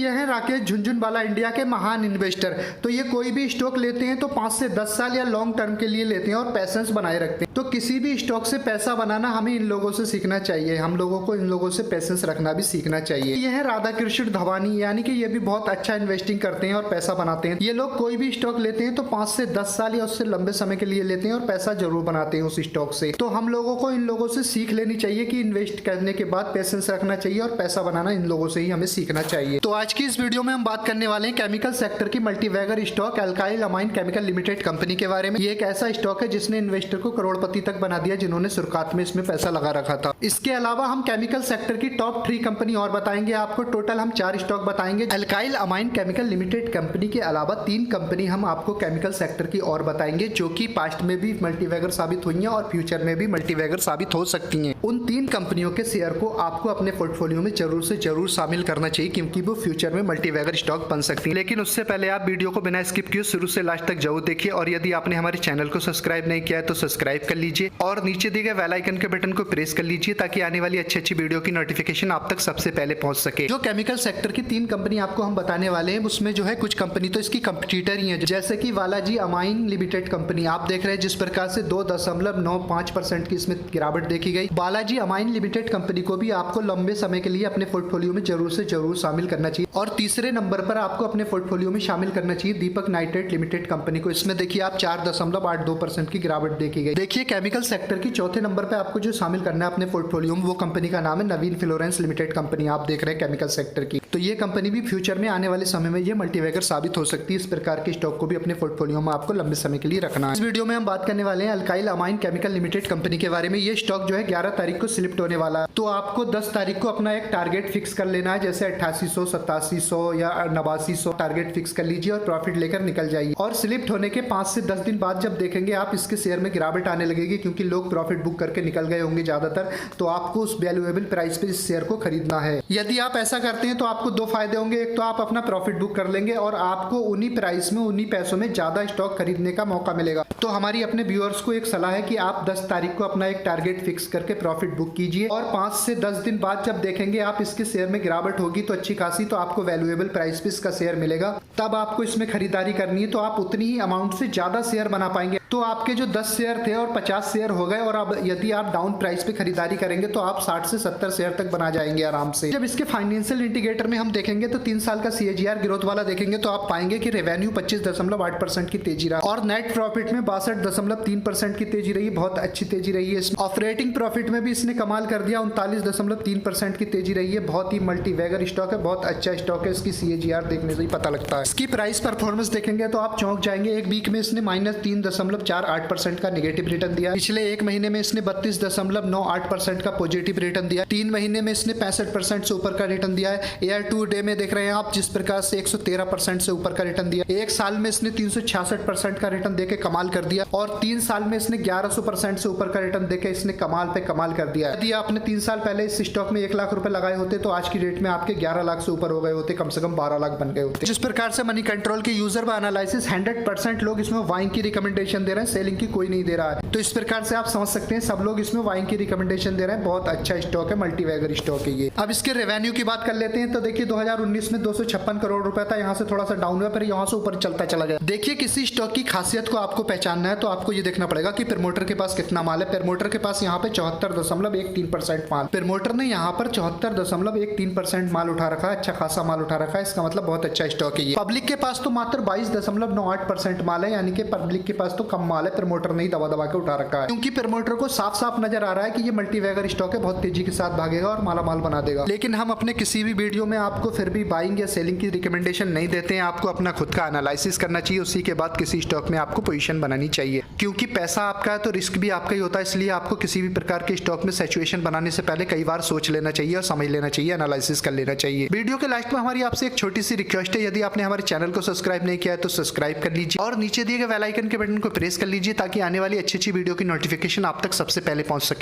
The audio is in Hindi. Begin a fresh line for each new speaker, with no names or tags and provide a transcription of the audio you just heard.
ये है राकेश झुनझुनवाला, इंडिया के महान इन्वेस्टर। तो ये कोई भी स्टॉक लेते हैं तो 5 से 10 साल या लॉन्ग टर्म के लिए लेते हैं और पैसेंस बनाए रखते हैं। तो किसी भी स्टॉक से पैसा बनाना हमें इन लोगों से सीखना चाहिए। हम लोगों को इन लोगों से पैसेंस रखना भी सीखना चाहिए। ये है राधाकृष्ण धवानी, यानी कि ये भी बहुत अच्छा इन्वेस्टिंग करते हैं और पैसा बनाते हैं। ये लोग कोई भी स्टॉक लेते हैं तो 5 से 10 साल या उससे लंबे समय के लिए लेते हैं और पैसा जरूर बनाते हैं उस स्टॉक से। तो हम लोगों को इन लोगों से सीख लेनी चाहिए कि इन्वेस्ट करने के बाद पेशेंस रखना चाहिए और पैसा बनाना इन लोगों से ही हमें सीखना चाहिए। तो आज की इस वीडियो में हम बात करने वाले हैं केमिकल सेक्टर की multibagger stock alkyl amine chemical limited company के बारे में। ये एक ऐसा स्टॉक है जिसने इन्वेस्टर को करोड़पति तक बना दिया जिन्होंने शुरुआत में इसमें पैसा लगा रखा था। इसके अलावा हम केमिकल सेक्टर की टॉप 3 कंपनी और बताएंगे आपको। टोटल हम 4 स्टॉक बताएंगे। Alkyl amine chemical limited company के अलावा 3 कंपनी हम आपको केमिकल सेक्टर की और बताएंगे जो कि पास्ट में भी मल्टीवैगर साबित हुई हैं और फ्यूचर में भी मल्टीवैगर साबित हो सकती हैं। उन 3 कंपनियों के शेयर को आपको अपने पोर्टफोलियो में जरूर से जरूर शामिल करना चाहिए क्योंकि वो फ्यूचर में मल्टीवैगर स्टॉक बन सकती है। लेकिन उससे पहले आप वीडियो को बिना स्किप किए शुरू से लास्ट तक जरूर देखिए और यदि आपने हमारे चैनल को सब्सक्राइब नहीं किया है तो सब्सक्राइब कर लीजिए और नीचे दिए गए बेल आइकन के बटन को प्रेस कर लीजिए ताकि आने वाली अच्छी वीडियो की नोटिफिकेशन आप तक सबसे पहले पहुंच सके। जो केमिकल सेक्टर की 3 कंपनी आपको हम बताने वाले हैं उसमें जो है कुछ कंपनी तो इसकी कंपटीटर ही है, जैसे कि बालाजी अमाइन लिमिटेड कंपनी आप देख रहे हैं जिस प्रकार से 2.95% की इसमें गिरावट देखी गई। बालाजी अमाइन लिमिटेड कंपनी को भी आपको लंबे समय के लिए अपने पोर्टफोलियो में जरूर से जरूर शामिल करना चाहिए। और तीसरे नंबर पर आपको अपने पोर्टफोलियो में शामिल करना चाहिए दीपक नाइट्रेट लिमिटेड कंपनी को। इसमें देखिए आप 4.82% की गिरावट देखी गई। देखिए केमिकल सेक्टर की चौथे नंबर पर आपको जो शामिल करना है अपने पोर्टफोलियो में वो कंपनी का नाम है नवीन फ्लोरेंस लिमिटेड कंपनी आप देख रहे हैं केमिकल सेक्टर की। तो ये कंपनी भी फ्यूचर में आने वाले समय में ये मल्टीवैगर साबित हो सकती है। इस प्रकार के स्टॉक को भी अपने पोर्टफोलियो में आपको लंबे समय के लिए रखना है। इस वीडियो में हम बात करने वाले हैं alkyl amine chemical limited company के बारे में। ये स्टॉक जो है 11 तारीख को स्लिप्ट होने वाला है। तो आपको 10 तारीख को अपना एक टारगेट फिक्स कर लेना है, जैसे 8800, 8700 या 8900 टारगेट फिक्स कर लीजिए और प्रॉफिट लेकर निकल जाइए। और स्लिप्ट होने के 5 से 10 दिन बाद जब देखेंगे आप इसके शेयर में गिरावट आने लगेगी क्योंकि लोग प्रॉफिट बुक करके निकल गए होंगे ज्यादातर, तो आपको उस वैल्यूएबल प्राइस पे इस शेयर को खरीदना है। यदि आप ऐसा करते हैं तो आपको 2 फायदे होंगे। एक तो आप अपना प्रॉफिट बुक कर लेंगे और आपको उन्हीं प्राइस में उन्हीं पैसों में ज्यादा स्टॉक खरीदने का मौका मिलेगा। तो हमारी अपने व्यूअर्स को एक सलाह है कि आप 10 तारीख को अपना एक टारगेट फिक्स करके प्रॉफिट बुक कीजिए और 5 से 10 दिन बाद जब देखेंगे आप इसके शेयर में गिरावट होगी तो अच्छी खासी, तो आपको वैल्यूएबल प्राइस पे इसका शेयर मिलेगा। तब आपको इसमें खरीदारी करनी है तो आप उतनी ही अमाउंट से ज्यादा शेयर बना पाएंगे। तो आपके जो 10 शेयर थे और 50 शेयर हो गए और अब यदि आप डाउन प्राइस पे खरीदारी करेंगे तो आप 60 से 70 शेयर तक बना जाएंगे आराम से। जब इसके फाइनेंशियल इंडिकेटर में हम देखेंगे तो 3 साल का CAGR ग्रोथ वाला देखेंगे तो आप पाएंगे कि रेवेन्यू 25.8% की तेजी रहा और नेट प्रॉफिट में 62.3% की तेजी रही, बहुत अच्छी तेजी रही है। ऑपरेटिंग प्रॉफिट में भी इसने कमाल कर दिया, 39.3% की तेजी रही है। बहुत ही मल्टीवैगर स्टॉक है, बहुत अच्छा स्टॉक है। इसकी CAGR देखने से ही पता लगता है। इसकी प्राइस परफॉर्मेंस देखेंगे तो आप चौंक जाएंगे। एक वीक में इसने -3.48% का नेगेटिव रिटर्न दिया। पिछले एक महीने में इसने 32.98% का पॉजिटिव रिटर्न दिया। 3 महीने में इसने 65% से ऊपर का रिटर्न दिया है। ईयर टू डे में देख रहे हैं आप जिस प्रकार से 113% से ऊपर का रिटर्न दिया। एक साल में इसने 366% का रिटर्न देके कमाल कर दिया और 3 साल में इसने 1100% से ऊपर का रिटर्न देके इसने कमाल पे कमाल कर दिया। यदि आपने 3 साल पहले इस स्टॉक में 1 लाख रुपए लगाए होते तो आज की डेट में आपके 11 लाख से ऊपर हो गए होते, कम से कम 12 लाख बन गए होते। जिस प्रकार से मनी कंट्रोल के यूजर व एनालिसिस 100% लोग इसमें बाइंग की रिकमेंडेशन दे रहे हैं, सेलिंग की कोई नहीं दे रहा है। तो इस प्रकार से आप समझ सकते हैं सब लोग इसमें बाइंग की रिकमेंडेशन दे रहे हैं। बहुत अच्छा स्टॉक है, मल्टीवैगर स्टॉक है ये। अब इसके रेवेन्यू की बात कर लेते हैं तो देखिए 2019 में 256 करोड़ रुपए था, यहाँ से थोड़ा सा डाउन हुआ फिर यहाँ से ऊपर चलता चला गया। देखिए किसी स्टॉक की खासियत को आपको पहचानना है तो आपको ये देखना पड़ेगा कि प्रमोटर के पास कितना माल है। प्रमोटर के पास यहाँ पे 74.13% माल, प्रमोटर ने यहाँ पर 74.13% माल उठा रखा है। अच्छा खासा माल उठा रखा है, इसका मतलब बहुत अच्छा स्टॉक है ये। पब्लिक के पास तो मात्र 22.98% माल है, यानी कि पब्लिक के पास तो कम माल है। प्रमोटर ने ही दबा दबा के उठा रखा है क्योंकि प्रमोटर को साफ साफ नजर आ रहा है कि ये मल्टीवैगर स्टॉक है, बहुत तेजी के साथ भागेगा और माला माल बना देगा। लेकिन हम अपने किसी भी वीडियो में आपको फिर भी बाइंग या सेलिंग की रिकमेंडेशन नहीं देते हैं। आपको अपना खुद का एनालिसिस करना चाहिए, उसी के बाद किसी स्टॉक में आपको पोजीशन बनानी चाहिए क्योंकि पैसा आपका है तो रिस्क भी आपका ही होता है। इसलिए आपको किसी भी प्रकार के स्टॉक में सिचुएशन बनाने से पहले कई बार सोच लेना चाहिए और समझ लेना चाहिए, एनालिसिस कर लेना चाहिए। वीडियो के लास्ट में हमारी आपसे एक छोटी सी रिक्वेस्ट है, यदि आपने हमारे चैनल को सब्सक्राइब नहीं किया है तो सब्सक्राइब कर लीजिए और नीचे दिए गए बेल आइकन के बटन को प्रेस कर लीजिए ताकि आने वाली अच्छी वीडियो की नोटिफिकेशन आप तक सबसे पहले पहुंच सके।